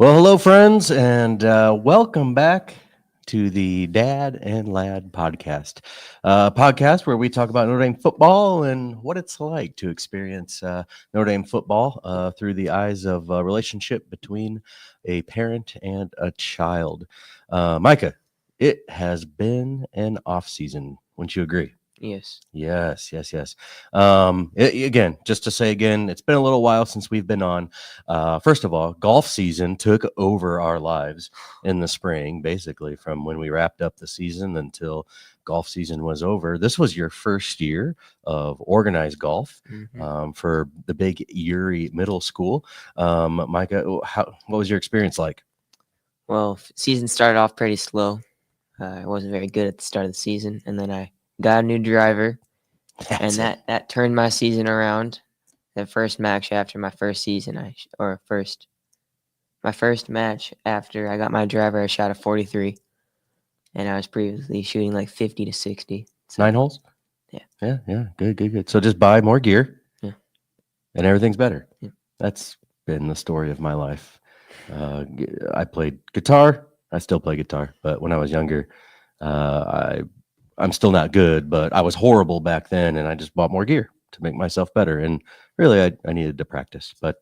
Well, hello, friends, and welcome back to the Dad and Lad podcast. Podcast where we talk about Notre Dame football and what it's like to experience Notre Dame football through the eyes of a relationship between a parent and a child. Micah, it has been an off season. Wouldn't you agree? Yes. Yes. Again, just to say again, it's been a little while since we've been on. First of all, golf season took over our lives in the spring, basically from when we wrapped up the season until golf season was over. This was your first year of organized golf for the big Erie Middle School. Micah, what was your experience like? Well, season started off pretty slow. I wasn't very good at the start of the season, and then I got a new driver, and that turned my season around. The first match after my first season, my first match after I got my driver, I shot a 43, and I was previously shooting like 50 to 60. So, 9 holes? Yeah. Yeah. Good. So just buy more gear. Yeah. And everything's better. Yeah. That's been the story of my life. I played guitar. I still play guitar, but when I was younger, I'm still not good, but I was horrible back then, and I just bought more gear to make myself better. And really, I needed to practice. But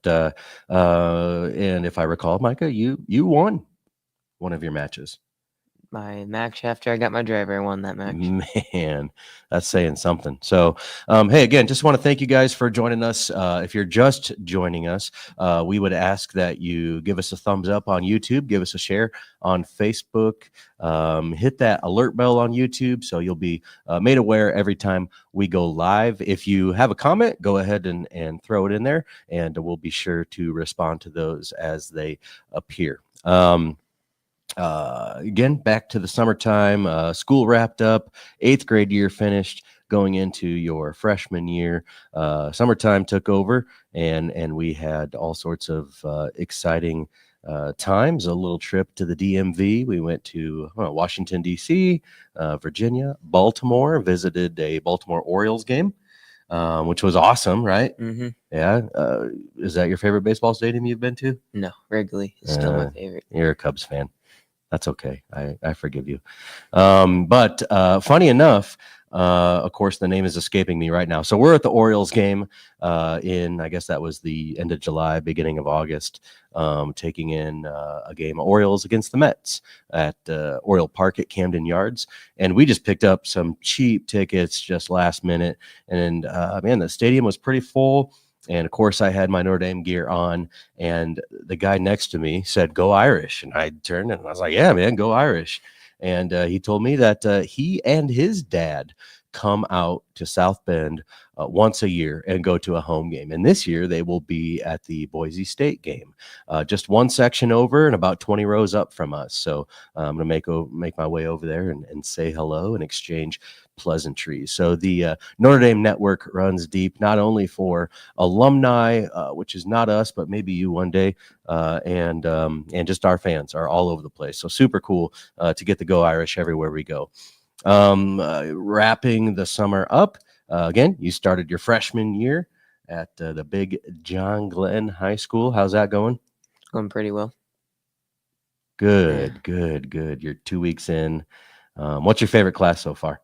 and if I recall, Micah, you won one of your matches. My match after I got my driver, I won that match. Man, that's saying something. So, hey, again, just want to thank you guys for joining us. If you're just joining us, we would ask that you give us a thumbs up on YouTube, give us a share on Facebook, hit that alert bell on YouTube so you'll be made aware every time we go live. If you have a comment, go ahead and throw it in there, and we'll be sure to respond to those as they appear. Again, back to the summertime, school wrapped up, 8th grade year finished, going into your freshman year. Summertime took over, and we had all sorts of exciting times. A little trip to the DMV. We went to Washington, D.C., Virginia, Baltimore, visited a Baltimore Orioles game, which was awesome, right? Mm-hmm. Yeah. Is that your favorite baseball stadium you've been to? No, Wrigley is still my favorite. You're a Cubs fan. That's okay. I forgive you. But funny enough, of course, the name is escaping me right now. So we're at the Orioles game I guess that was the end of July, beginning of August, taking in a game of Orioles against the Mets at Oriole Park at Camden Yards. And we just picked up some cheap tickets just last minute. And man, the stadium was pretty full. And of course, I had my Notre Dame gear on, and the guy next to me said, "Go Irish." And I turned and I was like, "Yeah, man, go Irish." And he told me that he and his dad come out to South Bend once a year and go to a home game. And this year they will be at the Boise State game, just one section over and about 20 rows up from us. So I'm going to make my way over there and say hello and exchange pleasantries. So the Notre Dame network runs deep, not only for alumni, which is not us, but maybe you one day, and just our fans are all over the place. So super cool to get to go Irish everywhere we go. Wrapping the summer up, again, you started your freshman year at the big John Glenn High School. How's that going? It's going pretty well. Good. You're 2 weeks in. What's your favorite class so far?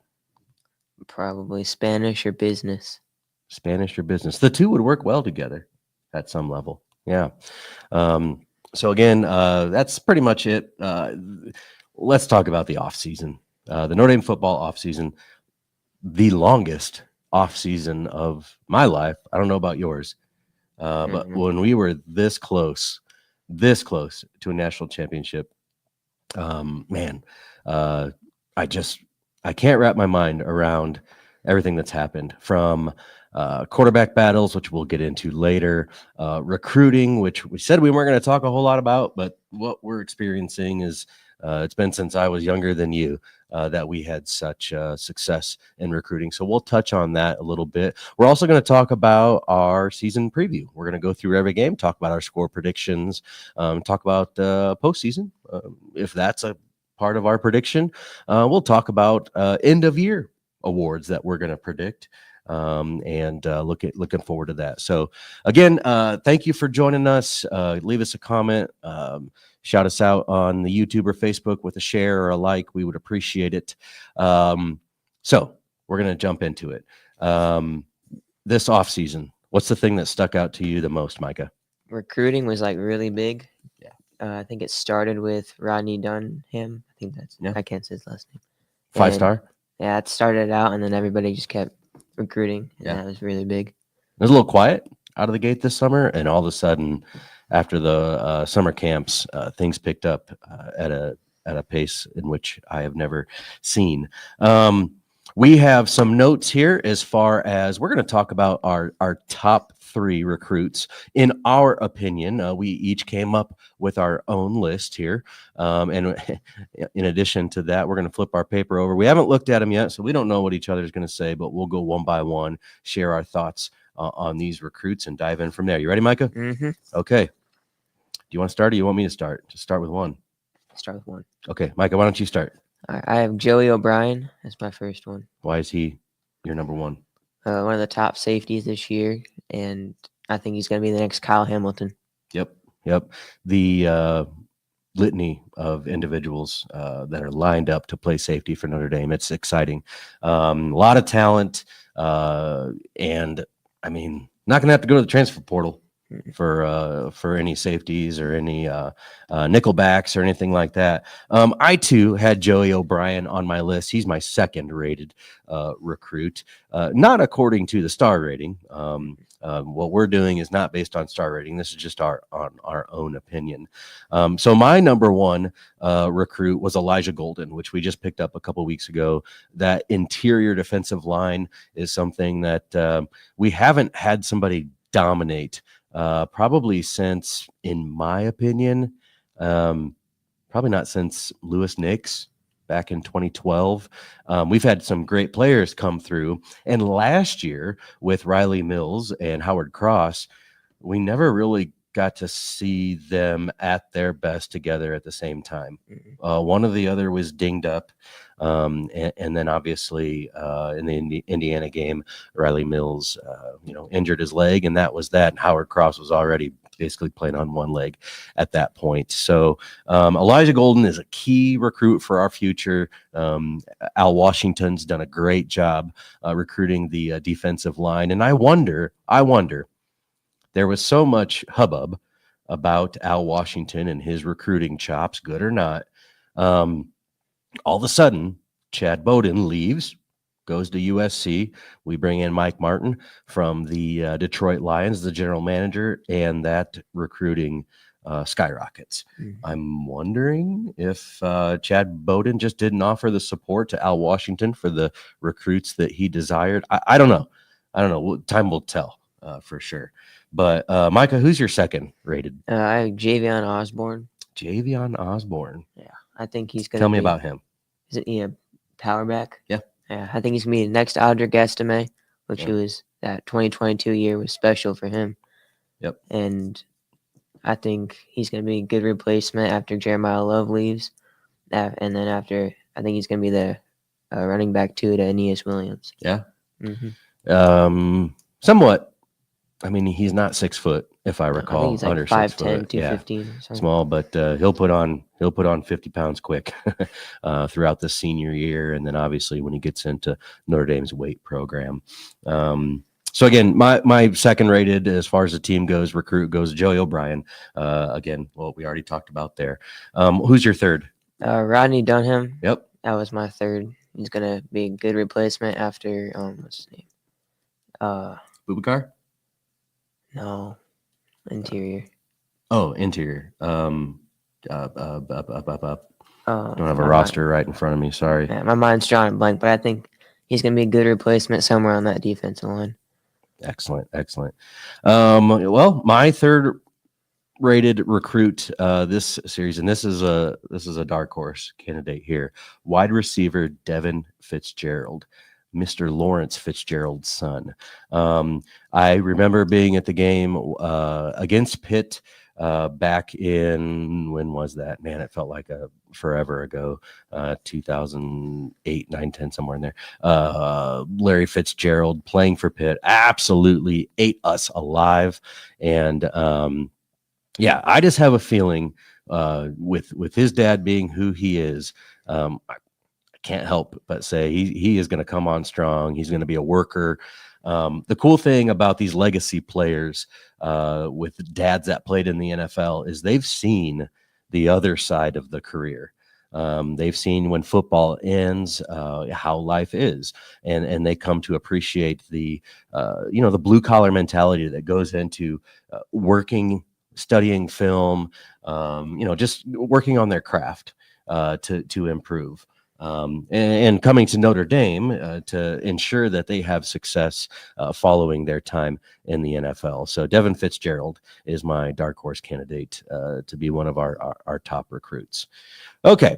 Probably Spanish or business. Spanish or business. The two would work well together at some level. Yeah. So again, that's pretty much it. Let's talk about the off season. The Notre Dame football off season, the longest off season of my life. I don't know about yours, but when we were this close to a national championship, man, I can't wrap my mind around everything that's happened, from quarterback battles, which we'll get into later, recruiting, which we said we weren't going to talk a whole lot about, but what we're experiencing is it's been since I was younger than you that we had such success in recruiting. So we'll touch on that a little bit. We're also going to talk about our season preview. We're going to go through every game, talk about our score predictions, talk about postseason, if that's a part of our prediction. We'll talk about end of year awards that we're going to predict. and looking forward to that. So again, thank you for joining us. Leave us a comment. Shout us out on the YouTube or Facebook with a share or a like. We would appreciate it. So we're going to jump into it. This offseason, what's the thing that stuck out to you the most, Micah? Recruiting was like really big. Yeah. I think it started with Rodney Dunham. I think that's, Yeah. I can't say his last name. 5-star? Yeah, it started out, and then everybody just kept recruiting, and Yeah. that was really big. It was a little quiet out of the gate this summer, and all of a sudden, after the summer camps, things picked up at a pace in which I have never seen. We have some notes here as far as we're going to talk about our top 3 recruits. In our opinion, we each came up with our own list here. And in addition to that, we're going to flip our paper over. We haven't looked at them yet, so we don't know what each other's going to say, but we'll go one by one, share our thoughts on these recruits, and dive in from there. You ready, Micah? Mm-hmm. Okay. Do you want to start, or you want me to start? Just start with one. Start with one. Okay, Micah, why don't you start? I have Joey O'Brien as my first one. Why is he your number one? One of the top safeties this year, and I think he's going to be the next Kyle Hamilton. Yep. The litany of individuals that are lined up to play safety for Notre Dame. It's exciting. A lot of talent, and I mean, not going to have to go to the transfer portal for any safeties or any nickelbacks or anything like that. I too had Joey O'Brien on my list. He's my second rated recruit, not according to the star rating. What we're doing is not based on star rating. This is just our own opinion. So my number one recruit was Elijah Golden, which we just picked up a couple weeks ago. That interior defensive line is something that we haven't had somebody dominate probably since, in my opinion, probably not since Lewis Nix back in 2012. We've had some great players come through, and last year with Riley Mills and Howard Cross, we never really got to see them at their best together at the same time. One or the other was dinged up. And then obviously in the Indiana game, Riley Mills, injured his leg, and that was that. And Howard Cross was already basically playing on one leg at that point. So Elijah Golden is a key recruit for our future. Al Washington's done a great job recruiting the defensive line. And I wonder, there was so much hubbub about Al Washington and his recruiting chops, good or not. All of a sudden, Chad Bowden leaves, goes to USC. We bring in Mike Martin from the Detroit Lions, the general manager, and that recruiting skyrockets. I'm wondering if Chad Bowden just didn't offer the support to Al Washington for the recruits that he desired. I don't know. Time will tell for sure. But Micah, who's your second rated? I have Javion Osborne. Javion Osborne. Yeah, I think he's going to Tell me about him. Isn't he a power back? Yeah. Yeah, I think he's going to be the next Audric Estime, which he was, that 2022 year was special for him. Yep. And I think he's going to be a good replacement after Jeremiah Love leaves. And then after, I think he's going to be the running back to Aeneas Williams. Yeah. Mm-hmm. Somewhat. I mean, he's not 6 foot, if I recall. I think he's like under 5'10", 215 yeah. or something. Small, but he'll put on 50 pounds quick throughout the senior year, and then obviously when he gets into Notre Dame's weight program. So again, my second rated as far as the team goes, recruit goes, Joey O'Brien. Again, well, we already talked about there. Who's your third? Rodney Dunham. Yep, that was my third. He's gonna be a good replacement after what's his name? Boubacar? No, interior. Oh, interior. Don't have a roster right in front of me. Sorry. Yeah, my mind's drawing a blank, but I think he's going to be a good replacement somewhere on that defensive line. Excellent. Well, my third rated recruit this series, and this is a dark horse candidate here. Wide receiver Devin Fitzgerald, Mr. Lawrence Fitzgerald's son. I remember being at the game against Pitt back in, when was that? Man, it felt like a forever ago, 2008, 9, 10, somewhere in there. Larry Fitzgerald playing for Pitt absolutely ate us alive. And yeah, I just have a feeling with his dad being who he is, I can't help but say he is going to come on strong. He's going to be a worker. The cool thing about these legacy players with dads that played in the NFL is they've seen the other side of the career. They've seen when football ends, how life is, and they come to appreciate the the blue collar mentality that goes into working, studying film, just working on their craft to improve. And coming to Notre Dame to ensure that they have success following their time in the NFL. So Devin Fitzgerald is my dark horse candidate to be one of our top recruits. Okay,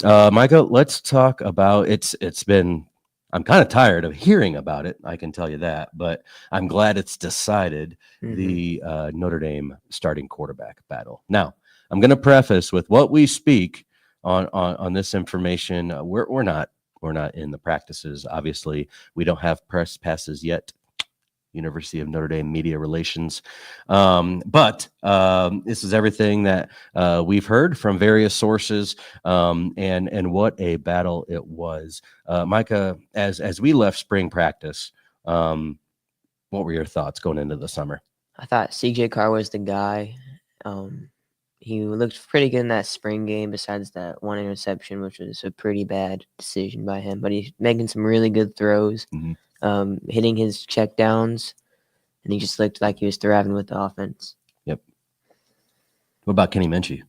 Micah, let's talk about it's been. I'm kind of tired of hearing about it. I can tell you that, but I'm glad it's decided the Notre Dame starting quarterback battle. Now, I'm going to preface with what we speak on this information. We're not in the practices. Obviously, we don't have press passes yet. University of Notre Dame media relations, but this is everything that we've heard from various sources, and what a battle it was. Micah, as we left spring practice, what were your thoughts going into the summer? I thought CJ Carr was the guy. He looked pretty good in that spring game, besides that one interception, which was a pretty bad decision by him. But he's making some really good throws, hitting his check downs, and he just looked like he was thriving with the offense. Yep. What about Kenny Minchie?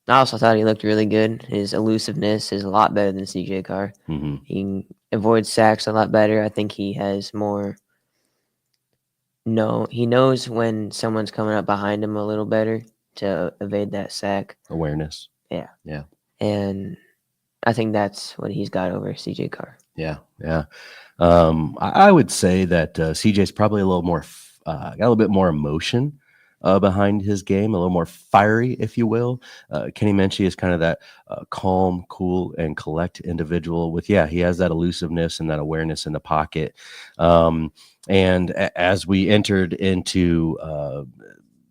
I also thought he looked really good. His elusiveness is a lot better than CJ Carr. He avoids sacks a lot better. I think he has more. No, he knows when someone's coming up behind him a little better to evade that sack. Awareness. Yeah. Yeah. And I think that's what he's got over CJ Carr. Yeah. Yeah. I would say that CJ's probably a little more, got a little bit more emotion behind his game, a little more fiery, if you will. Kenny Minchie is kind of that calm, cool, and collect individual with, he has that elusiveness and that awareness in the pocket. And as we entered into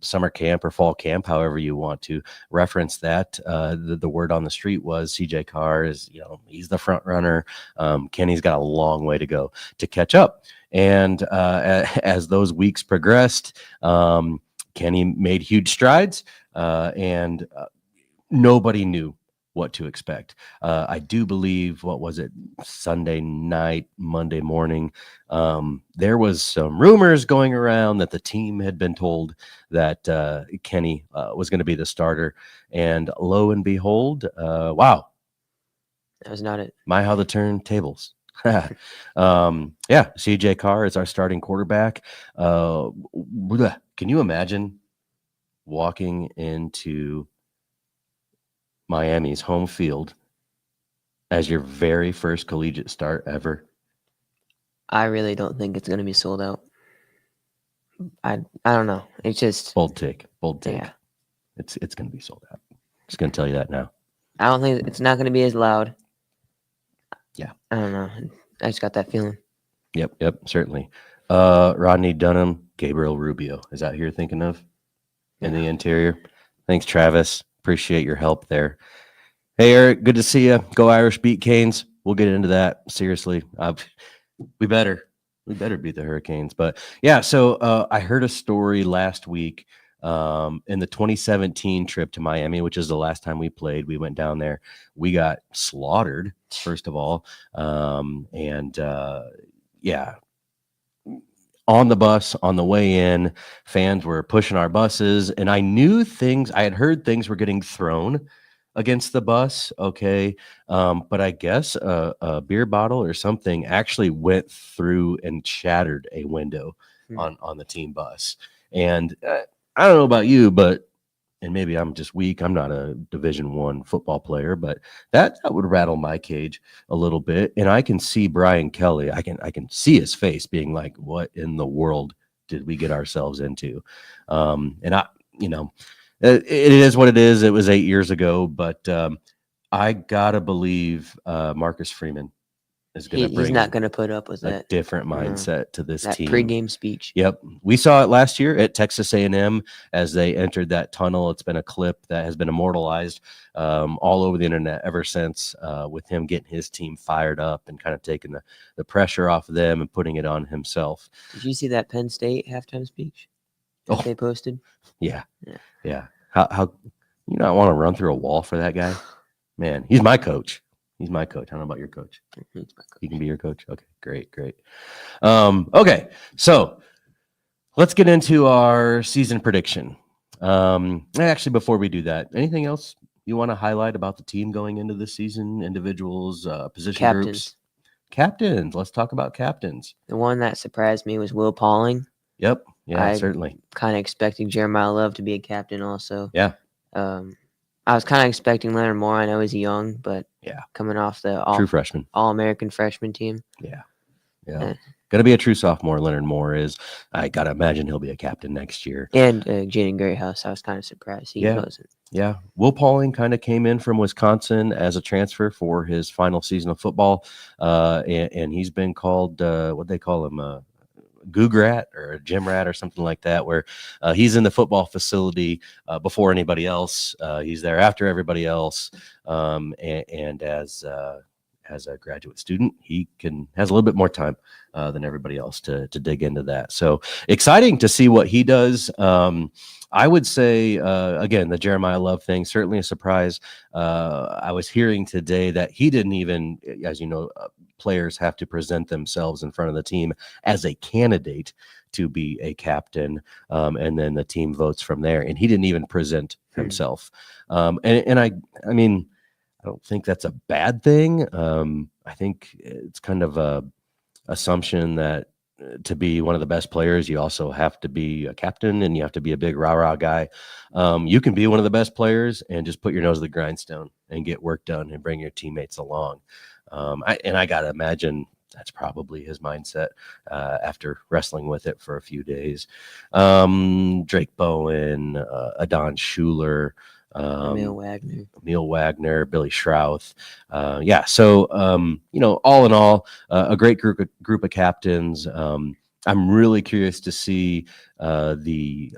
summer camp or fall camp, however you want to reference that, the word on the street was CJ Carr is, he's the front runner. Kenny's got a long way to go to catch up. And as those weeks progressed, Kenny made huge strides, and nobody knew what to expect. I do believe, what was it, Sunday night, Monday morning, there was some rumors going around that the team had been told that Kenny was going to be the starter. And lo and behold, wow. That was not it. My, how the turntables. CJ Carr is our starting quarterback. Can you imagine walking into Miami's home field as your very first collegiate start ever? I really don't think it's going to be sold out. I don't know. It's just bold take. Yeah. It's going to be sold out. Just going to tell you that now. I don't think it's not going to be as loud. Yeah. I don't know. I just got that feeling. Yep, certainly. Rodney Dunham, Gabriel Rubio. Is that who you're thinking of in the interior? Thanks, Travis. Appreciate your help there. Hey, Eric, good to see you. Go Irish, beat Canes. We'll get into that. Seriously. We better beat the Hurricanes. But yeah, so I heard a story last week in the 2017 trip to Miami, which is the last time we played. We went down there. We got slaughtered, first of all. On the bus, on the way in, fans were pushing our buses, and I had heard things were getting thrown against the bus. Okay. But I guess a beer bottle or something actually went through and shattered a window on the team bus. And I don't know about you, and maybe I'm just weak. I'm not a Division I football player, but that would rattle my cage a little bit. And I can see Brian Kelly. I can see his face being like, "What in the world did we get ourselves into?" And it is what it is. It was 8 years ago, but I gotta believe Marcus Freeman is going to He's not bring going to put up with a that. different mindset to this That team. pregame speech. Yep, we saw it last year at Texas A&M as they entered that tunnel. It's been a clip that has been immortalized all over the internet ever since, with him getting his team fired up and kind of taking the pressure off of them and putting it on himself. Did you see that Penn State halftime speech that they posted? Yeah. How you not want to run through a wall for that guy? Man, he's my coach. He's my coach. I don't know about your coach. He can be your coach. Okay, great. Okay, so let's get into our season prediction. Actually, before we do that, anything else you want to highlight about the team going into the season? Individuals, position groups, captains. Let's talk about captains. The one that surprised me was Will Pauling. Yep. Yeah, certainly. Kind of expecting Jeremiah Love to be a captain also. Yeah. I was kind of expecting Leonard Moore. I know he's young, but coming off the true freshman, All-American freshman team. Yeah. Going to be a true sophomore. Leonard Moore is. I got to imagine he'll be a captain next year. And Jaden Greathouse, I was kind of surprised he wasn't. Yeah. Will Pauling kind of came in from Wisconsin as a transfer for his final season of football, and he's been called, what they call him, Goog Rat or a gym rat or something like that, where he's in the football facility before anybody else. He's there after everybody else. And as a graduate student, he has a little bit more time than everybody else to dig into that. So exciting to see what he does. I would say, again, the Jeremiah Love thing, certainly a surprise. I was hearing today that he didn't even, as you know, players have to present themselves in front of the team as a candidate to be a captain, and then the team votes from there. And he didn't even present himself. And I mean, I don't think that's a bad thing. I think it's kind of a assumption that to be one of the best players, you also have to be a captain and you have to be a big rah-rah guy. You can be one of the best players and just put your nose to the grindstone and get work done and bring your teammates along. I got to imagine that's probably his mindset after wrestling with it for a few days. Drake Bowen, Adon Schuler, Emil Wagner, Billy Schrouth. So, all in all, a great group of captains. I'm really curious to see the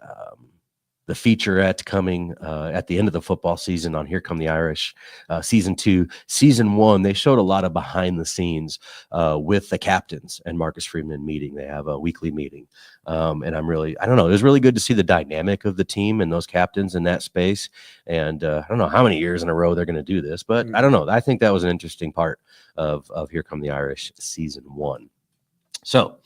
featurette coming at the end of the football season on Here Come the Irish, season 2. Season 1, they showed a lot of behind the scenes with the captains and Marcus Freeman meeting. They have a weekly meeting. And I don't know, it was really good to see the dynamic of the team and those captains in that space. And I don't know how many years in a row they're going to do this, but I don't know. I think that was an interesting part of Here Come the Irish season 1. So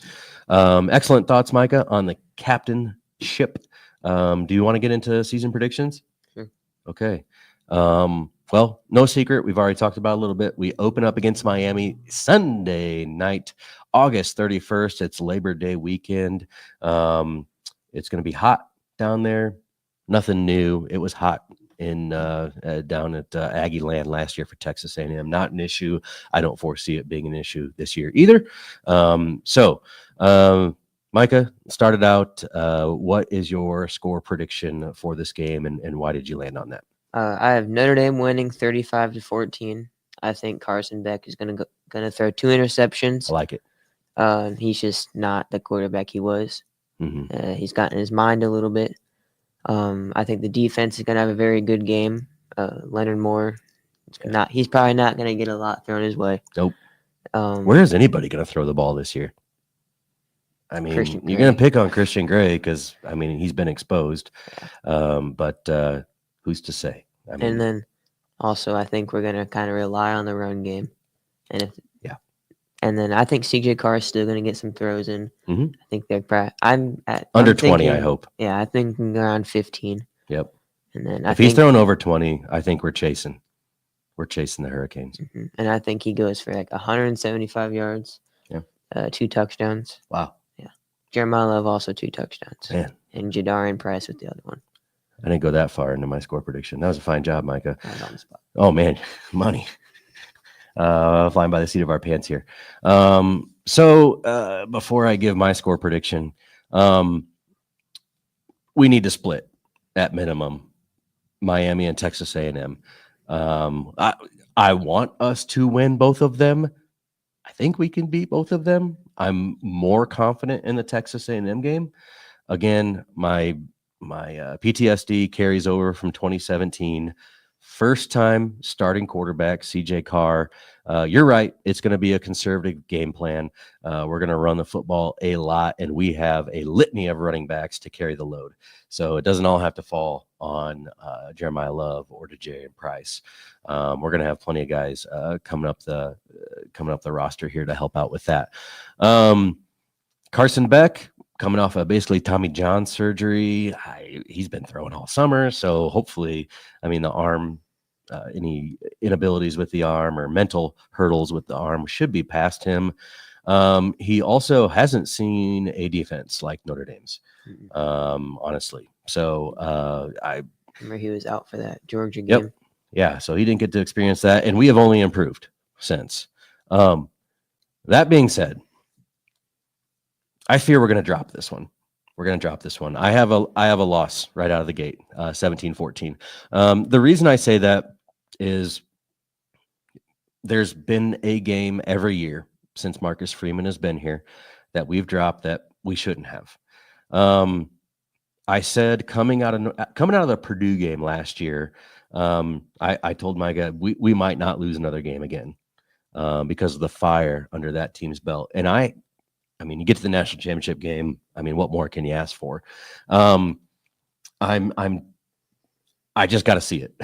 excellent thoughts, Micah, on the captainship. Do you want to get into season predictions? Sure. Okay. Well, no secret. We've already talked about it a little bit. We open up against Miami Sunday night, August 31st. It's Labor Day weekend. It's going to be hot down there. Nothing new. It was hot down at Aggie Land last year for Texas A&M. Not an issue. I don't foresee it being an issue this year either. Micah, started out. What is your score prediction for this game, and why did you land on that? I have Notre Dame winning 35-14. I think Carson Beck is gonna throw 2 interceptions. I like it. He's just not the quarterback he was. Mm-hmm. He's gotten his mind a little bit. I think the defense is gonna have a very good game. Leonard Moore, he's probably not gonna get a lot thrown his way. Nope. Where is anybody gonna throw the ball this year? I mean, you're going to pick on Christian Gray because, I mean, he's been exposed. But who's to say? And then also, I think we're going to kind of rely on the run game. And then I think CJ Carr is still going to get some throws in. Mm-hmm. I think they're I'm 20, thinking, I hope. Yeah, I think around 15. Yep. And then if he's throwing over 20, I think we're chasing. We're chasing the Hurricanes. Mm-hmm. And I think he goes for like 175 yards. Yeah. 2 touchdowns. Wow. Jeremiah Love also 2 touchdowns. Man. And Jadarian Price with the other one. I didn't go that far into my score prediction. That was a fine job, Micah. I was on the spot. Oh, man. Money. Flying by the seat of our pants here. So before I give my score prediction, we need to split at minimum Miami and Texas A&M. I want us to win both of them. I think we can beat both of them. I'm more confident in the Texas A&M game. Again, my PTSD carries over from 2017. First time starting quarterback, CJ Carr. You're right. It's going to be a conservative game plan. We're going to run the football a lot, and we have a litany of running backs to carry the load. So it doesn't all have to fall on Jeremiah Love or DeJarian Price. We're going to have plenty of guys coming up the roster here to help out with that. Carson Beck, coming off of basically Tommy John surgery. He's been throwing all summer. So hopefully, the arm, any inabilities with the arm or mental hurdles with the arm should be past him. He also hasn't seen a defense like Notre Dame's, honestly. So I remember he was out for that Georgia game. Yep. Yeah, so he didn't get to experience that, and we have only improved since. That being said, I fear we're going to drop this one. I have a loss right out of the gate, 17-14. The reason I say that is there's been a game every year since Marcus Freeman has been here that we've dropped that we shouldn't have. I said coming out of the Purdue game last year, I told Micah we might not lose another game again because of the fire under that team's belt. And you get to the national championship game. What more can you ask for? I just got to see it.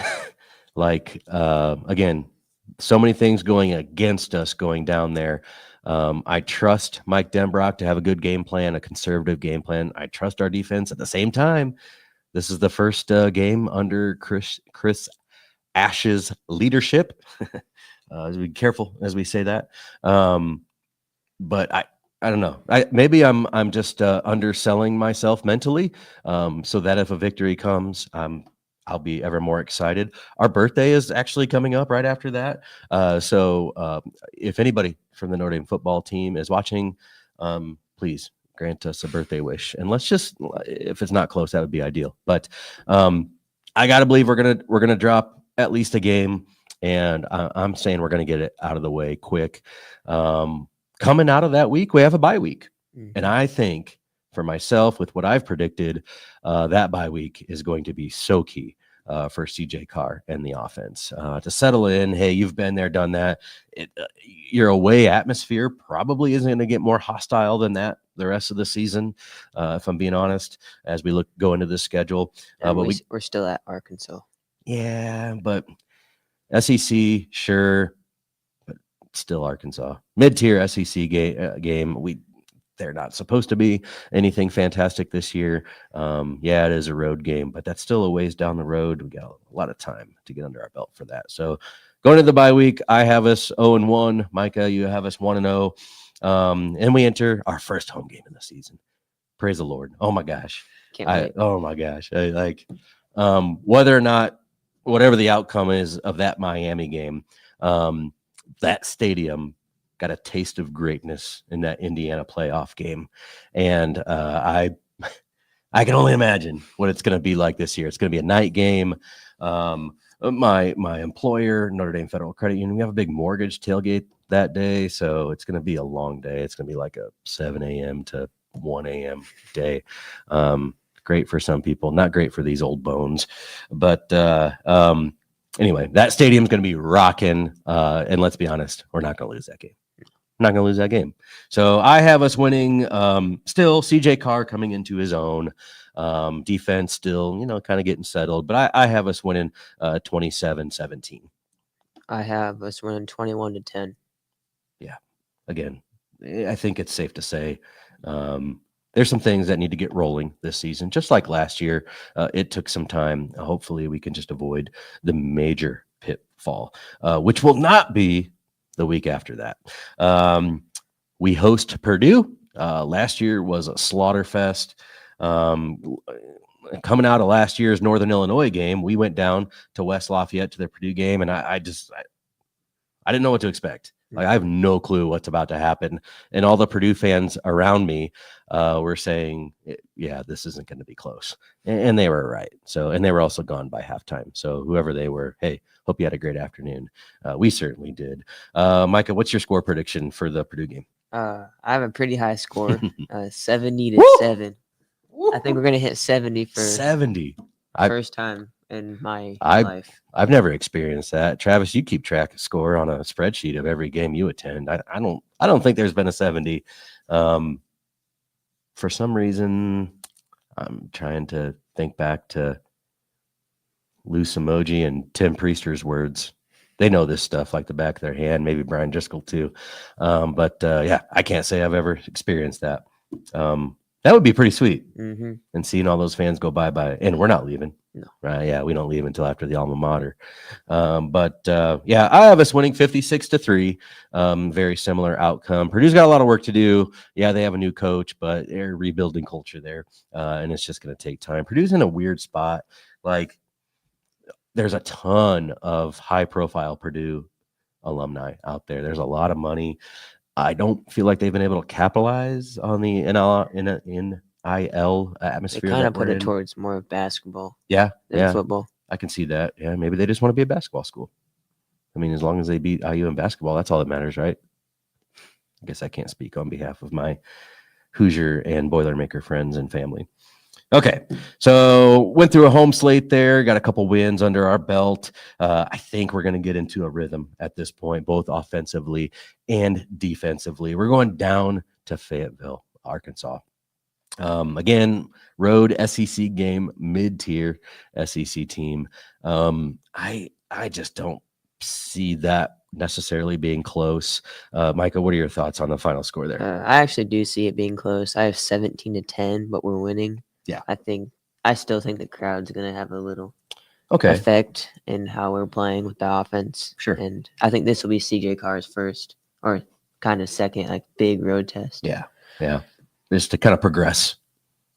Again, so many things going against us going down there. I trust Mike Denbrock to have a good game plan, a conservative game plan. I trust our defense. At the same time, this is the first game under Chris Ash's leadership. Be careful as we say that. But I don't know. Maybe I'm just underselling myself mentally, so that if a victory comes, I'll be ever more excited. Our birthday is actually coming up right after that. So if anybody from the Notre Dame football team is watching, please grant us a birthday wish. And let's just, if it's not close, that would be ideal. But I got to believe we're gonna drop at least a game, and I'm saying we're gonna get it out of the way quick. Coming out of that week, we have a bye week. Mm-hmm. And I think for myself, with what I've predicted, that bye week is going to be so key for CJ Carr and the offense to settle in. Hey, you've been there, done that. Your away atmosphere probably isn't going to get more hostile than that the rest of the season, if I'm being honest, as we go into this schedule. But we're still at Arkansas. Yeah, but SEC, sure. Still Arkansas, mid-tier SEC game. They're not supposed to be anything fantastic this year. Yeah, it is a road game, but that's still a ways down the road. We got a lot of time to get under our belt for that. So going to the bye week, I have us 0-1. Micah, you have us 1-0. And we enter our first home game in the season. Praise the Lord. Oh my gosh. Can't wait. Oh my gosh. Whether or not, whatever the outcome is of that Miami game, that stadium got a taste of greatness in that Indiana playoff game. And I can only imagine what it's going to be like this year. It's going to be a night game. My employer, Notre Dame Federal Credit Union, we have a big mortgage tailgate that day. So it's going to be a long day. It's going to be like a 7 a.m. to 1 a.m. day. Great for some people, not great for these old bones. But anyway, that stadium's going to be rocking. And let's be honest, we're not going to lose that game. Not going to lose that game. So I have us winning. Still, CJ Carr coming into his own. Defense still, kind of getting settled. But I have us winning 27-17. I have us winning 21-10. Yeah. Again, I think it's safe to say there's some things that need to get rolling this season. Just like last year, it took some time. Hopefully, we can just avoid the major pitfall, which will not be the week after that. We host Purdue. Last year was a slaughter fest. Coming out of last year's Northern Illinois game, we went down to West Lafayette to the Purdue game, and I I didn't know what to expect. Like, I have no clue what's about to happen. And all the Purdue fans around me were saying, yeah, this isn't going to be close. And they were right. So, and they were also gone by halftime. So whoever they were, hey, hope you had a great afternoon. We certainly did. Micah, what's your score prediction for the Purdue game? I have a pretty high score, 70 to Woo! 7. I think we're going to hit 70 for 70. first time in my life. I've never experienced that. Travis, you keep track of score on a spreadsheet of every game you attend. I don't think there's been a 70. For some reason, I'm trying to think back to Loose Emoji and Tim Priester's words. They know this stuff like the back of their hand, maybe Brian Driscoll too. But yeah, I can't say I've ever experienced that. That would be pretty sweet. And seeing all those fans go bye-bye. And we're not leaving. No. Right? Yeah, we don't leave until after the alma mater. But yeah, I have us winning 56-3. Very similar outcome. Purdue's got a lot of work to do. Yeah, they have a new coach, but they're rebuilding culture there. And it's just going to take time. Purdue's in a weird spot. Like, there's a ton of high-profile Purdue alumni out there. There's a lot of money. I don't feel like they've been able to capitalize on the NIL atmosphere. They kind of put it towards more of basketball. Yeah, than football. I can see that. Yeah, maybe they just want to be a basketball school. I mean, as long as they beat IU in basketball, that's all that matters, right? I guess I can't speak on behalf of my Hoosier and Boilermaker friends and family. Okay, so went through a home slate there, got a couple wins under our belt. I think we're going to get into a rhythm at this point, both offensively and defensively. We're going down to Fayetteville, Arkansas. Again, road SEC game, mid-tier SEC team. I just don't see that necessarily being close. Micah, what are your thoughts on the final score there? I actually do see it being close. I have 17-10, but we're winning. Yeah. I still think the crowd's going to have a little Okay. effect in how we're playing with the offense. Sure. And I think this will be CJ Carr's first or kind of second, like big road test. Yeah. Yeah. Just to kind of progress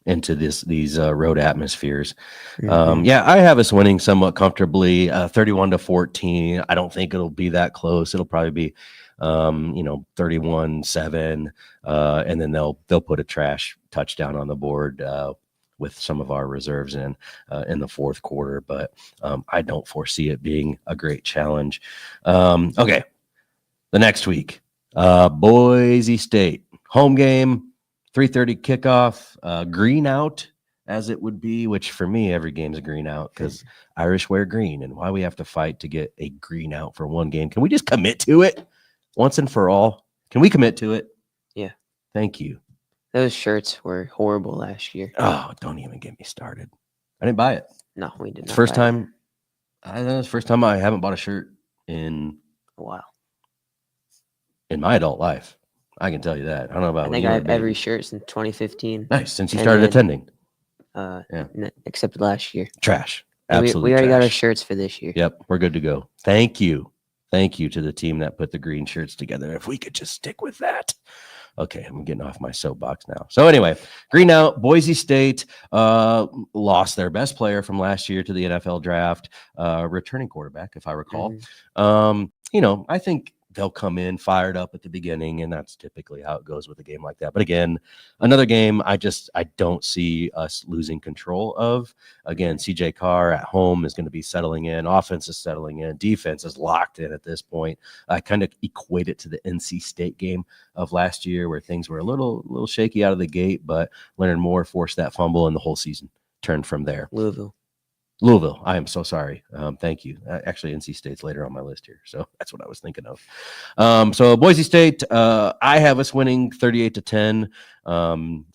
into these road atmospheres. Yeah, I have us winning somewhat comfortably, 31-14. I don't think it'll be that close. It'll probably be 31-7, and then they'll put a trash touchdown on the board with some of our reserves in the fourth quarter, but I don't foresee it being a great challenge. Okay, the next week, Boise State home game, 3:30 kickoff, green out as it would be, which for me every game's a green out because Irish wear green, and why we have to fight to get a green out for one game? Can we just commit to it once and for all? Can we commit to it? Yeah. Thank you. Those shirts were horrible last year. Oh, don't even get me started. I didn't buy it. No, we did not. First time. I know it's the first time I haven't bought a shirt in a while. In my adult life. I can tell you that. I don't know about. I think I have every shirt since 2015. Nice, since you started attending. Except last year. Trash. Absolutely. We already got our shirts for this year. Yep, we're good to go. Thank you to the team that put the green shirts together. If we could just stick with that. Okay, I'm getting off my soapbox now. So anyway, green out. Boise State lost their best player from last year to the NFL draft, returning quarterback, if I recall. I think they'll come in fired up at the beginning, and that's typically how it goes with a game like that. But again, another game I don't see us losing control of. Again, CJ Carr at home is going to be settling in. Offense is settling in. Defense is locked in at this point. I kind of equate it to the NC State game of last year where things were a little shaky out of the gate, but Leonard Moore forced that fumble and the whole season turned from there. Louisville. I am so sorry. Thank you. Actually, NC State's later on my list here, so that's what I was thinking of. So Boise State, I have us winning 38-10.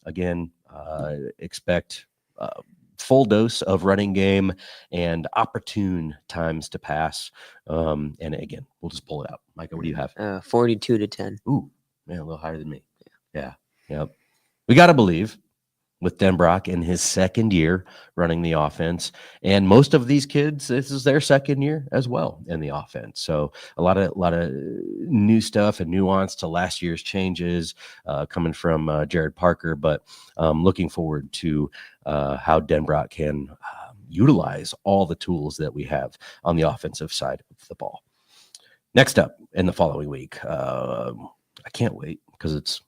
Again, expect full dose of running game and opportune times to pass. And again, we'll just pull it out. Micah, what do you have? 42-10. Ooh, man, a little higher than me. Yeah. Yep. We got to believe with Denbrock in his second year running the offense. And most of these kids, this is their second year as well in the offense. So a lot of new stuff and nuance to last year's changes coming from Jared Parker. But looking forward to how Denbrock can utilize all the tools that we have on the offensive side of the ball. Next up in the following week, I can't wait because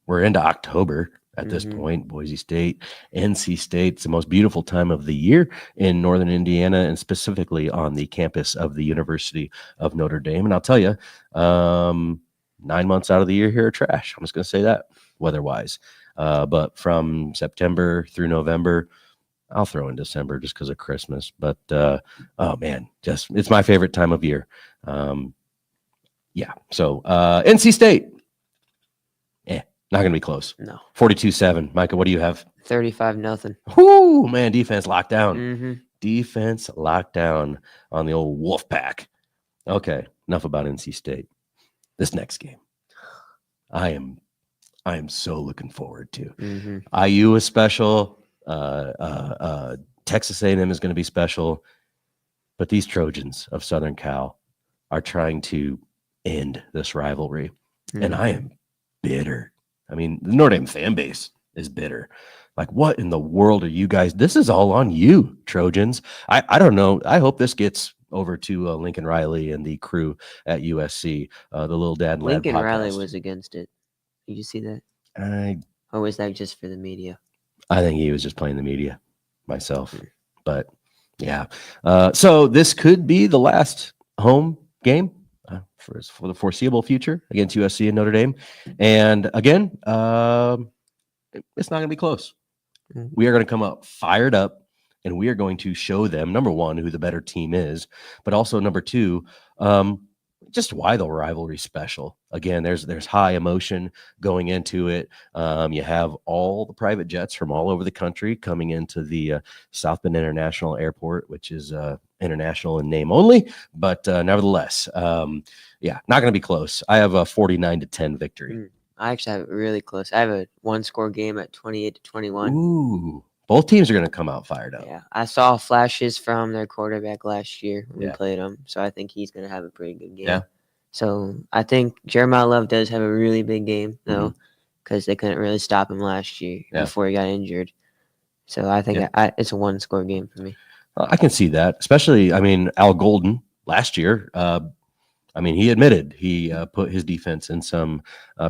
we're into October at this point. Boise State, NC State, it's the most beautiful time of the year in Northern Indiana, and specifically on the campus of the University of Notre Dame. And I'll tell you, 9 months out of the year here are trash. I'm just going to say that weather-wise. But from September through November, I'll throw in December just because of Christmas. But, oh, man, it's my favorite time of year. So NC State, not going to be close. No. 42-7. Micah, what do you have? 35-0. Whoo, man, defense locked down. Mm-hmm. Defense locked down on the old wolf pack. Okay, enough about NC State. This next game, I am so looking forward to. IU is special. Texas A&M is going to be special. But these Trojans of Southern Cal are trying to end this rivalry. And I am bitter. I mean, the Notre Dame fan base is bitter. Like, what in the world are you guys? This is all on you, Trojans. I don't know. I hope this gets over to Lincoln Riley and the crew at USC, the Little Dad and Lad Lincoln podcast. Riley was against it. Did you see that? Or was that just for the media? I think he was just playing the media myself. But, yeah. So this could be the last home game for the foreseeable future against USC and Notre Dame. And again, it's not going to be close. We are going to come up fired up, and we are going to show them, number one, who the better team is, but also number two, just why the rivalry special. Again, there's high emotion going into it. You have all the private jets from all over the country coming into the South Bend International Airport, which is international in name only, but nevertheless, not going to be close. I have a 49-10 victory. I actually have it really close. I have a one-score game at 28-21. Ooh, both teams are going to come out fired up. Yeah, I saw flashes from their quarterback last year when we played him, so I think he's going to have a pretty good game. Yeah. So I think Jeremiah Love does have a really big game, though, because they couldn't really stop him last year before he got injured. So I think it's a one-score game for me. I can see that, especially, Al Golden last year. He admitted he put his defense in some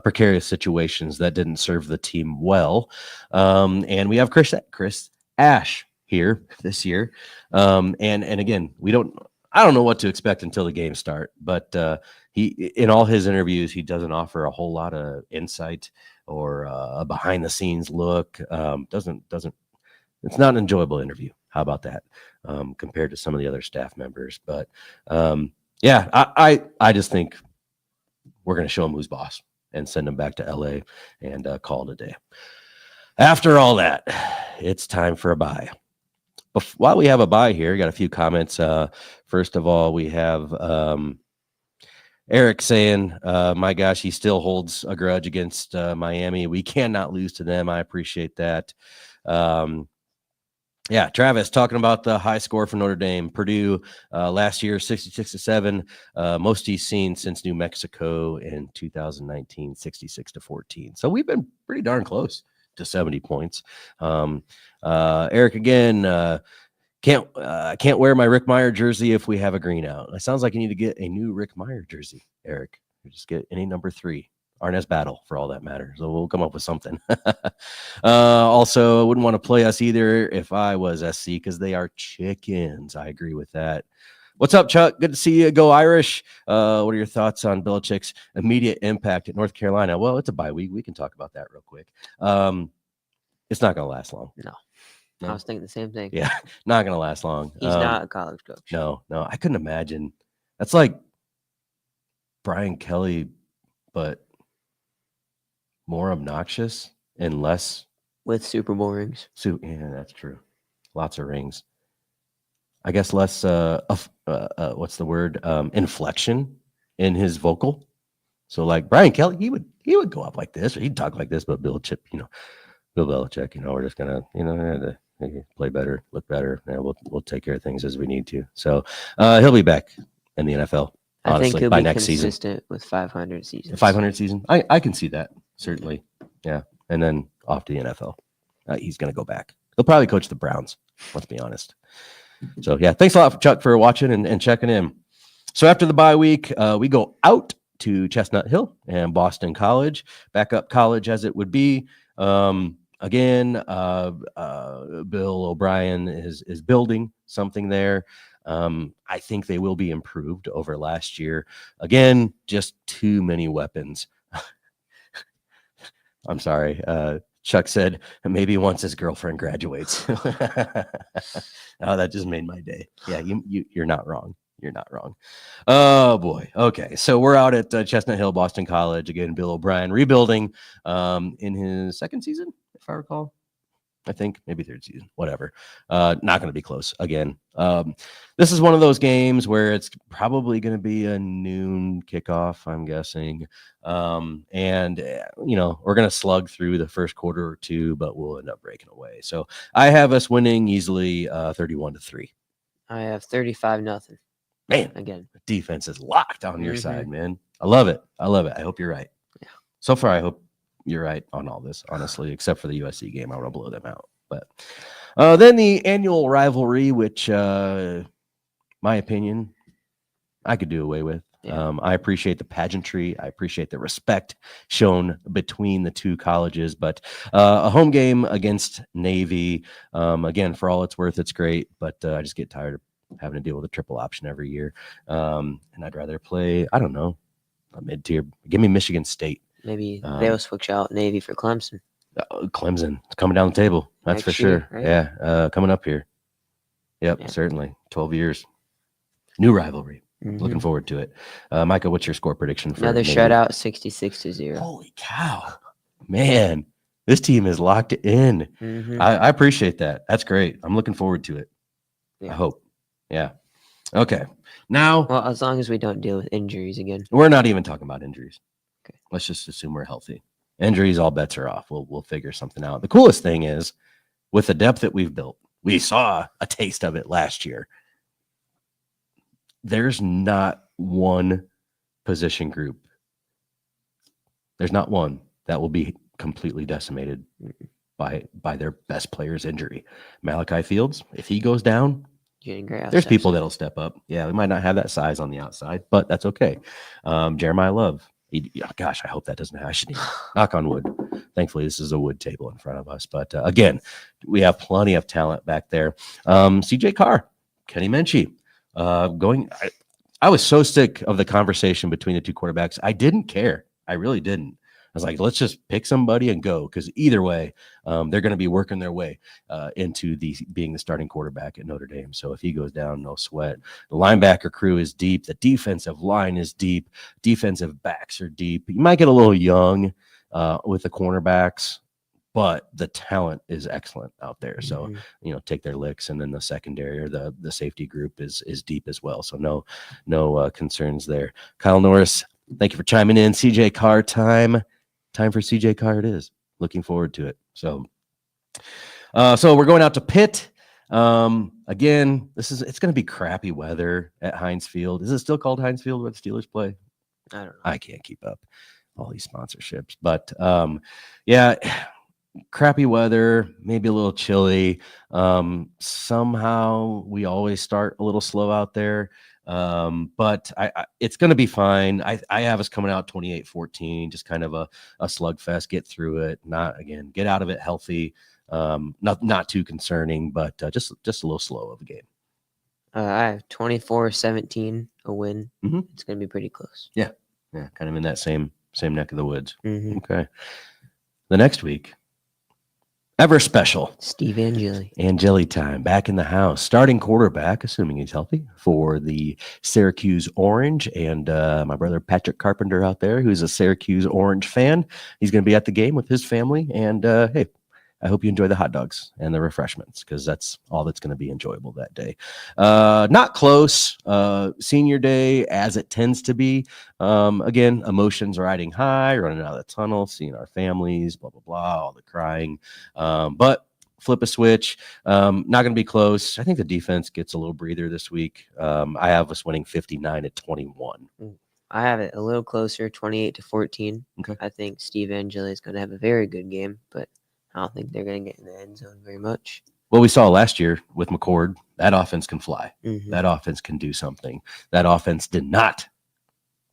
precarious situations that didn't serve the team well. And we have Chris Ash here this year. And again, I don't know what to expect until the games start, but he, in all his interviews, he doesn't offer a whole lot of insight or a behind the scenes look. It's not an enjoyable interview. How about that? Compared to some of the other staff members, but I just think we're going to show him who's boss and send him back to LA and call it a day. After all that, it's time for a bye. While we have a bye here, got a few comments. First of all, we have Eric saying, my gosh, he still holds a grudge against Miami. We cannot lose to them. I appreciate that. Travis talking about the high score for Notre Dame. Purdue last year, 66-7, most he's seen since New Mexico in 2019, 66-14. So we've been pretty darn close to 70 points. Eric again, can't wear my Rick Meyer jersey if we have a green out. It sounds like you need to get a new Rick Meyer jersey, Eric. Just get any number 3. Arnaz Battle for all that matters. So we'll come up with something. Also, I wouldn't want to play us either if I was SC because they are chickens. I agree with that. What's up, Chuck? Good to see you. Go Irish. What are your thoughts on Belichick's immediate impact at North Carolina? Well, it's a bye week. We can talk about that real quick. It's not going to last long. No. I was thinking the same thing. Yeah, not going to last long. He's not a college coach. No. I couldn't imagine. That's like Brian Kelly, but more obnoxious and less with Super Bowl rings. Yeah, that's true. Lots of rings. I guess less what's the word? Inflection in his vocal. So like Brian Kelly, he would go up like this, or he'd talk like this, but Bill Belichick, we're just gonna, play better, look better. Yeah, we'll take care of things as we need to. So he'll be back in the NFL. Honestly, I think he'll by be next consistent season with 500 seasons. 500 season. I can see that, certainly. Yeah. And then off to the NFL. He's going to go back. He'll probably coach the Browns, let's be honest. So, yeah, thanks a lot, Chuck, for watching and checking in. So after the bye week, we go out to Chestnut Hill and Boston College, backup college as it would be. Again, Bill O'Brien is building something there. I think they will be improved over last year. Again, just too many weapons. I'm sorry. Chuck said maybe once his girlfriend graduates. Oh, that just made my day. Yeah, you're not wrong. You're not wrong. Oh boy. Okay, so we're out at Chestnut Hill, Boston College again. Bill O'Brien rebuilding in his second season, if I recall. I think maybe third season, whatever. Not going to be close again. This is one of those games where it's probably going to be a noon kickoff, I'm guessing. We're going to slug through the first quarter or two, but we'll end up breaking away. So I have us winning easily 31-3. I have 35-0. Man, again, defense is locked on your side, man. I love it. I hope you're right. Yeah. So far, I hope you're right on all this, honestly, except for the USC game. I want to blow them out. But then the annual rivalry, which, my opinion, I could do away with. Yeah. I appreciate the pageantry. I appreciate the respect shown between the two colleges. But a home game against Navy, again, for all it's worth, it's great. But I just get tired of having to deal with a triple option every year. And I'd rather play, I don't know, a mid-tier. Give me Michigan State. Maybe they'll switch out Navy for Clemson. Clemson. It's coming down the table. That's Next for sure. year, right? Yeah. Coming up here. Yep, yeah. Certainly. 12 years. New rivalry. Mm-hmm. Looking forward to it. Micah, what's your score prediction for another Navy? shutout, 66-0. Holy cow. Man, this team is locked in. Mm-hmm. I appreciate that. That's great. I'm looking forward to it. Yeah. I hope. Yeah. Okay. Now. Well, as long as we don't deal with injuries again. We're not even talking about injuries. Okay. Let's just assume we're healthy. Injuries, all bets are off. We'll figure something out. The coolest thing is, with the depth that we've built, we saw a taste of it last year. There's not one position group. There's not one that will be completely decimated by their best player's injury. Malachi Fields, if he goes down, there's people that'll step up. Yeah, we might not have that size on the outside, but that's okay. Jeremiah Love. Gosh, I hope that doesn't happen. I should knock on wood. Thankfully, this is a wood table in front of us. But again, we have plenty of talent back there. CJ Carr, Kenny Menchie, I was so sick of the conversation between the two quarterbacks. I didn't care. I really didn't. I was like, let's just pick somebody and go, because either way, they're going to be working their way into being the starting quarterback at Notre Dame. So if he goes down, no sweat. The linebacker crew is deep. The defensive line is deep. Defensive backs are deep. You might get a little young with the cornerbacks, but the talent is excellent out there. So, take their licks, and then the secondary or the safety group is deep as well. So no concerns there. Kyle Norris, thank you for chiming in. CJ Carr time for CJ Carr it is. Looking forward to it. So we're going out to Pitt. Again, it's going to be crappy weather at Heinz Field. Is it still called Heinz Field where the Steelers play? I don't know. I can't keep up all these sponsorships, but yeah, crappy weather, maybe a little chilly. Somehow we always start a little slow out there. But it's going to be fine. I have us coming out 28-14, just kind of a slugfest, get through it, get out of it healthy. Not too concerning, but just a little slow of a game. I have 24-17, a win. Mm-hmm. It's going to be pretty close. Yeah. Kind of in that same neck of the woods. Mm-hmm. Okay. The next week, ever special Steve Angeli time, back in the house, starting quarterback, assuming he's healthy, for the Syracuse Orange, and my brother Patrick Carpenter out there, who's a Syracuse Orange fan. He's going to be at the game with his family, and hey, I hope you enjoy the hot dogs and the refreshments, because that's all that's going to be enjoyable that day. Not close. Senior day, as it tends to be. Again, emotions riding high, running out of the tunnel, seeing our families, blah, blah, blah, all the crying. But flip a switch. Not going to be close. I think the defense gets a little breather this week. I have us winning 59-21. I have it a little closer, 28-14. Okay. I think Steve Angeli is going to have a very good game, but I don't think they're going to get in the end zone very much. Well, we saw last year with McCord, that offense can fly. Mhm. That offense can do something. That offense did not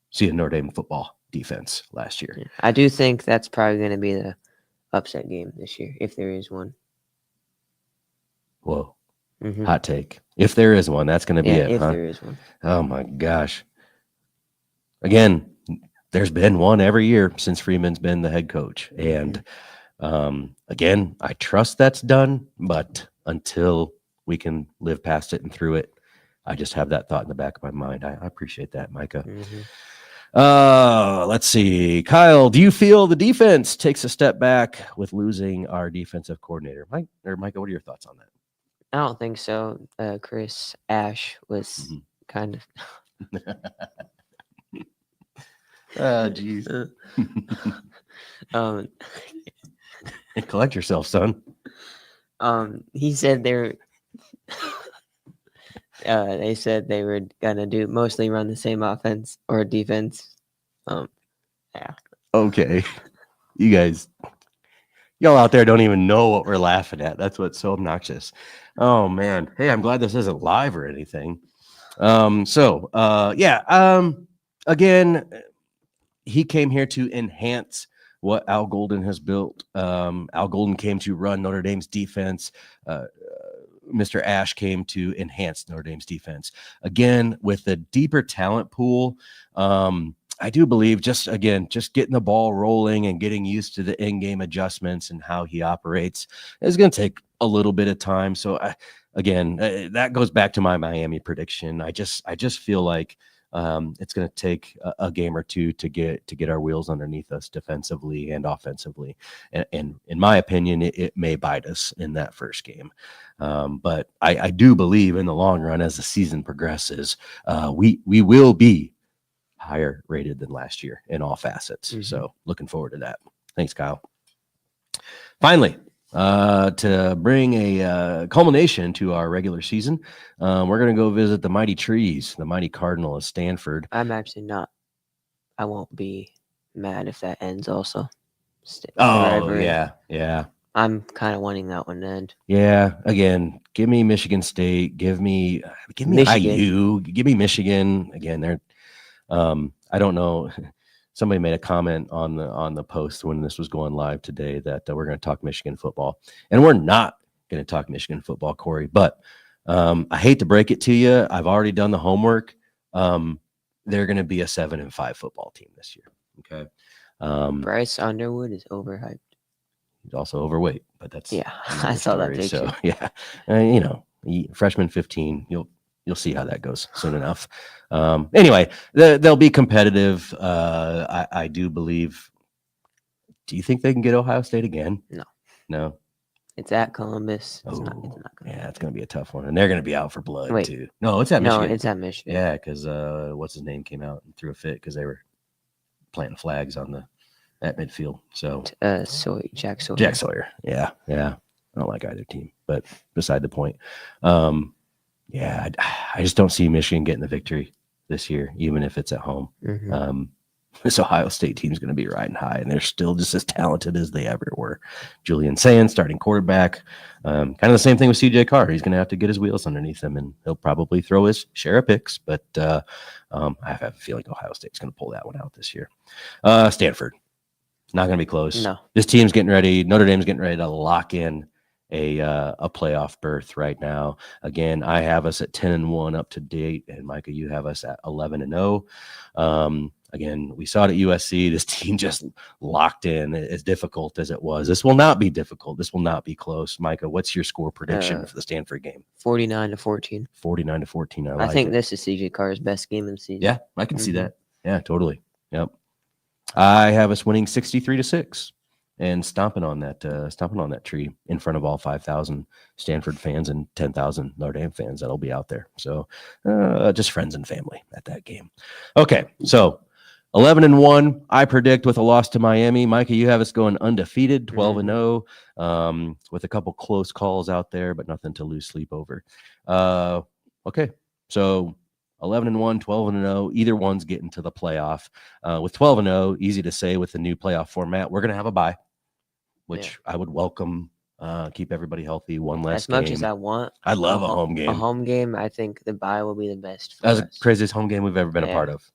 see a Notre Dame football defense last year. Yeah. I do think that's probably going to be the upset game this year, if there is one. Whoa. Mhm. Hot take. If there is one, that's going to be Yeah, it, if huh? there is one. Oh, my gosh. Again, there's been one every year since Freeman's been the head coach. And again, I trust that's done, but until we can live past it and through it, I just have that thought in the back of my mind. I appreciate that, Micah. Let's see. Kyle, do you feel the defense takes a step back with losing our defensive coordinator? Micah, what are your thoughts on that? I don't think so. Chris Ash was kind of. Jeez. Collect yourself, son. He said they said they were gonna do mostly run the same offense or defense. Yeah. Okay. Y'all out there don't even know what we're laughing at. That's what's so obnoxious. Oh man. Hey, I'm glad this isn't live or anything. Again, he came here to enhance what Al Golden has built. Al Golden came to run Notre Dame's defense. Mr. Ash came to enhance Notre Dame's defense. Again, with a deeper talent pool, I do believe just getting the ball rolling and getting used to the in-game adjustments and how he operates is going to take a little bit of time. So that goes back to my Miami prediction. I just feel like it's going to take a game or two to get our wheels underneath us defensively and offensively. And in my opinion, it may bite us in that first game. But I do believe in the long run, as the season progresses, we will be higher rated than last year in all facets. So looking forward to that. Thanks, Kyle. Finally, to bring a culmination to our regular season, we're going to go visit the Mighty Trees, the Mighty Cardinal of Stanford. I'm actually not. I won't be mad if that ends also. Yeah. I'm kind of wanting that one to end. Yeah. Again, give me Michigan State. Give me Michigan. IU. Give me Michigan. Again, they're. I don't know. Somebody made a comment on the post when this was going live today that we're going to talk Michigan football, and we're not going to talk Michigan football, Corey. But I hate to break it to you. I've already done the homework. They're going to be a 7-5 football team this year. Okay. Bryce Underwood is overhyped. He's also overweight, but that's I saw that picture. So yeah, freshman 15. You'll see how that goes soon enough. Anyway, they'll be competitive. I do believe. Do you think they can get Ohio State again? No. It's at Columbus. It's not it's going to be a tough one, and they're going to be out for blood too. No, it's at Michigan. No, it's at Michigan. Yeah, because what's his name came out and threw a fit because they were planting flags at midfield. So Jack Sawyer. Jack Sawyer. Yeah. I don't like either team, but beside the point. I just don't see Michigan getting the victory this year, even if it's at home. This Ohio State team is going to be riding high, and they're still just as talented as they ever were. Julian Sands, starting quarterback. Kind of the same thing with CJ Carr. He's going to have to get his wheels underneath him, and he'll probably throw his share of picks, but I have a feeling Ohio State's going to pull that one out this year. Stanford, not going to be close. No. This team's getting ready. Notre Dame's getting ready to lock in a playoff berth right now. Again, I have us at 10-1 up to date, and Micah, you have us at 11-0. Again, we saw it at USC. This team just locked in, as difficult as it was. This will not be difficult. This will not be close. Micah, what's your score prediction for the Stanford game? 49-14. 49-14. I think this is CJ Carr's best game of the season. Yeah, I can see that. Yeah, totally. Yep. I have us winning 63-6. And stomping on that tree in front of all 5,000 Stanford fans and 10,000 Notre Dame fans that'll be out there. So just friends and family at that game. Okay, so 11-1. I predict with a loss to Miami. Micah, you have us going undefeated, 12-0, with a couple close calls out there, but nothing to lose sleep over. Okay, so 11-1, 12-0. Either one's getting to the playoff. With 12-0, easy to say with the new playoff format, we're going to have a bye, which I would welcome keep everybody healthy. One less As much as game. I want I love a home a game. home game, I think the bye will be the best for That was the us. craziest home game we've ever been a Yeah. part of.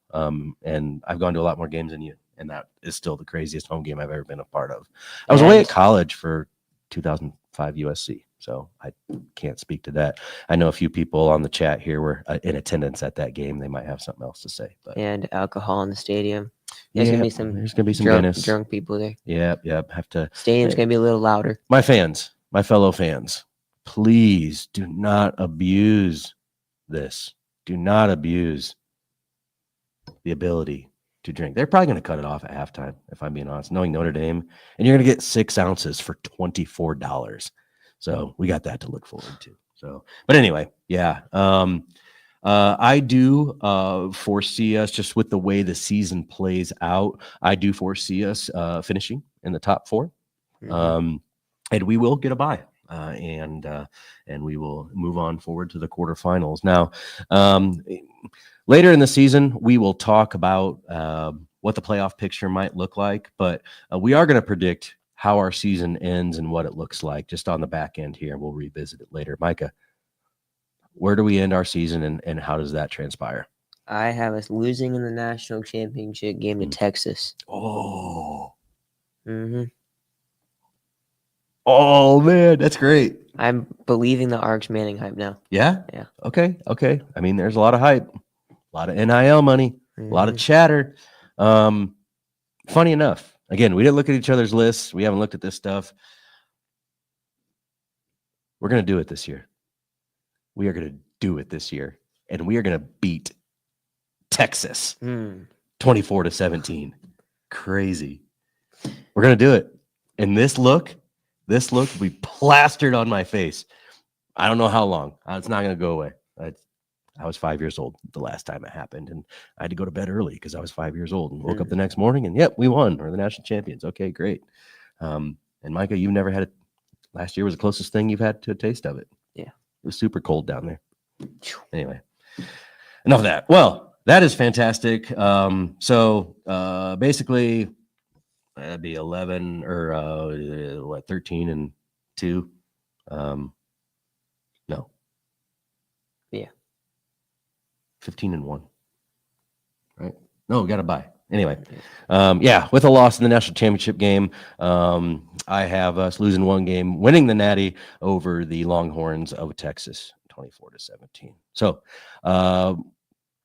And I've gone to a lot more games than you, and that is still the craziest home game I've ever been a part of. I was away at And college for 2005 USC, so I can't speak to that. I know a few people on the chat here were in attendance at that game. They might have something else to say, but and alcohol in the stadium. There's yeah, gonna be some there's gonna be some drunk, Guinness. drunk people there. Yep. Have to. Stadium's gonna be a little louder. My fans, my fellow fans, please do not abuse this. Do not abuse the ability to drink. They're probably going to cut it off at halftime, if I'm being honest, knowing Notre Dame. And you're going to get 6 ounces for $24. So we got that to look forward to. So, but anyway, yeah. I do foresee us, just with the way the season plays out, I do foresee us finishing in the top 4. Mhm. And we will get a bye. And we will move on forward to the quarterfinals. Now, later in the season, we will talk about what the playoff picture might look like, but we are going to predict how our season ends and what it looks like just on the back end here. We'll revisit it later. Micah, where do we end our season, and how does that transpire? I have us losing in the national championship game to Texas. Oh, Oh man, that's great. I'm believing the Arch Manning hype now. Yeah? Yeah. Okay. I mean, there's a lot of hype, a lot of NIL money, a lot of chatter. Funny enough, again, we didn't look at each other's lists. We haven't looked at this stuff. We're going to do it this year. We are going to do it this year, and we are going to beat Texas 24-17. Crazy. We're going to do it. And this look will be plastered on my face. I don't know how long. It's not going to go away. I was 5 years old the last time it happened, and I had to go to bed early because I was 5 years old, and woke up the next morning, and yep, we won. We're the national champions. Okay, great. And Micah, you've never had it. Last year was the closest thing you've had to a taste of it. Yeah. It was super cold down there. Anyway, enough of that. Well, that is fantastic. So basically, that'd be 11 or 13-2. No. Yeah. 15-1. Right? No, we got to buy. Anyway, with a loss in the national championship game, I have us losing one game, winning the Natty over the Longhorns of Texas, 24-17. So,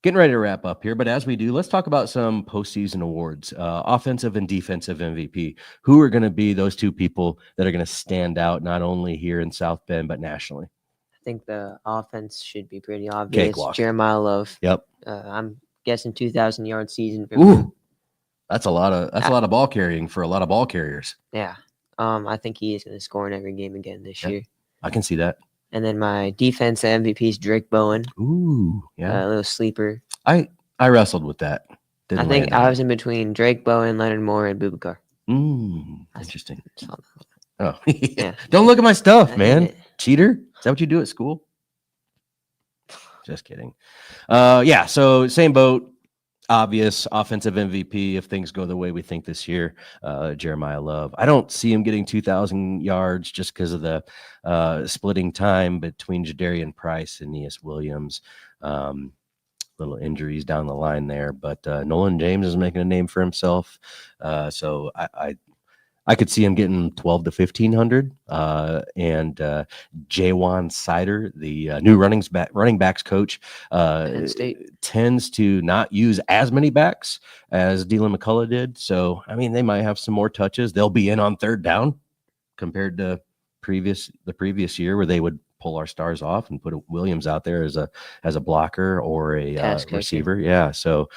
getting ready to wrap up here, but as we do, let's talk about some postseason awards, offensive and defensive MVP. Who are going to be those two people that are going to stand out not only here in South Bend but nationally? I think the offense should be pretty obvious. Cakewalk. Jeremiah Love. Yep. I'm guessing 2,000-yard season for Ooh, him. that's a lot of ball carrying for a lot of ball carriers. Yeah. I think he is going to score in every game again this year. I can see that. And then my defense MVP is Drake Bowen. Ooh, yeah. A little sleeper. I wrestled with that. I think I was in between Drake Bowen, Leonard Moore, and Bubakar. Interesting. Fun. Oh, yeah. Don't look at my stuff, man. Cheater. Is that what you do at school? Just kidding. So same boat. Obvious offensive MVP if things go the way we think this year. Jeremiah Love. I don't see him getting 2,000 yards just because of the splitting time between Jadarian Price and Neas Williams. Little injuries down the line there, but Nolan James is making a name for himself. So I could see him getting 12 to 1,500. And Jaywan Sider, the new running backs coach, tends to not use as many backs as Dylan McCullough did. So, I mean, they might have some more touches. They'll be in on third down compared to the previous year where they would pull our stars off and put Williams out there as a blocker or a receiver. Yeah. So,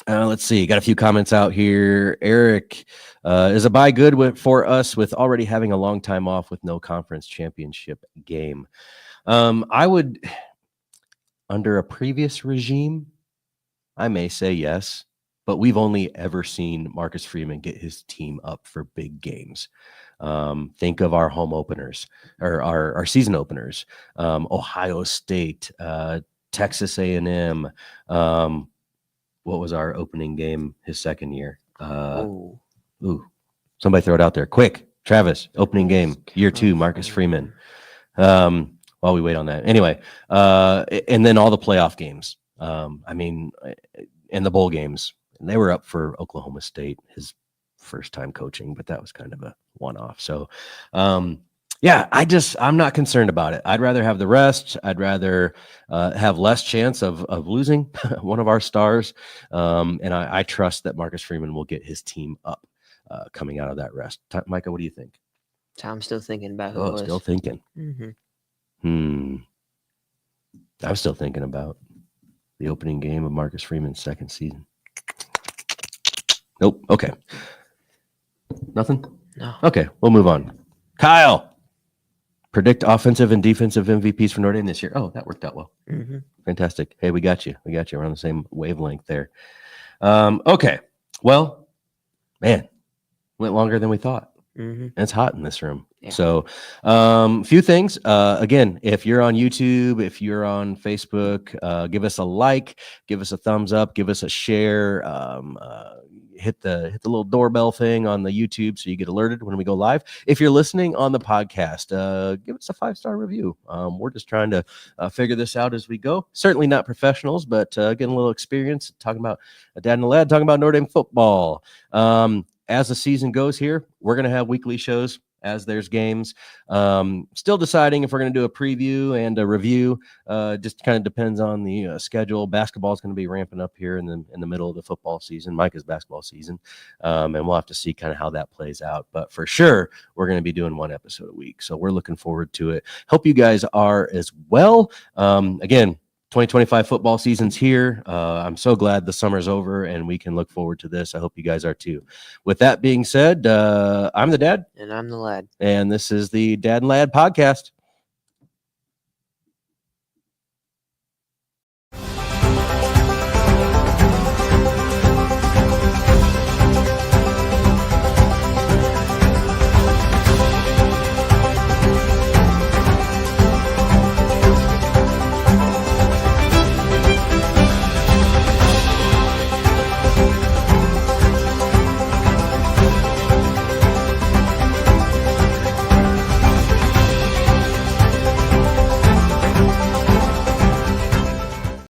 let's see. Got a few comments out here. Eric, is a bye good for us with already having a long time off with no conference championship game? I would, under a previous regime, I may say yes, but we've only ever seen Marcus Freeman get his team up for big games. Think of our home openers or our season openers. Ohio State, Texas A&M. What was our opening game his second year? Somebody throw it out there quick. Travis, opening game, year 2, Marcus Freeman. While we wait on that. Anyway, and then all the playoff games. I mean, and the bowl games. And they were up for Oklahoma State, his first time coaching, but that was kind of a one-off. So, yeah, I'm not concerned about it. I'd rather have the rest. I'd rather have less chance of losing one of our stars. And I trust that Marcus Freeman will get his team up coming out of that rest. Micah, what do you think? Tom's still thinking about who it was. Still thinking. I'm still thinking about the opening game of Marcus Freeman's second season. Nope. Okay. Nothing? No. Okay, we'll move on. Kyle, predict offensive and defensive MVPs for Notre Dame this year. Oh, that worked out well. Fantastic. Hey, we got you. We're on the same wavelength there. Okay. Well, man, went longer than we thought. And it's hot in this room. Yeah. So few things. Again, if you're on YouTube, if you're on Facebook, give us a like, give us a thumbs up, give us a share, hit the little doorbell thing on the YouTube so you get alerted when we go live. If you're listening on the podcast, give us a 5-star review. We're just trying to figure this out as we go. Certainly not professionals, but getting a little experience talking about a dad and a lad, talking about Notre Dame football. As the season goes here, we're going to have weekly shows as there's games. Still deciding if we're going to do a preview and a review. Just kind of depends on the schedule. Basketball is going to be ramping up here in the middle of the football season, Micah's basketball season, and we'll have to see kind of how that plays out. But for sure, we're going to be doing one episode a week, so we're looking forward to it. Hope you guys are as well. Again, 2025 football season's here. I'm so glad the summer's over and we can look forward to this. I hope you guys are too. With that being said, I'm the dad. And I'm the lad. And this is the Dad and Lad podcast.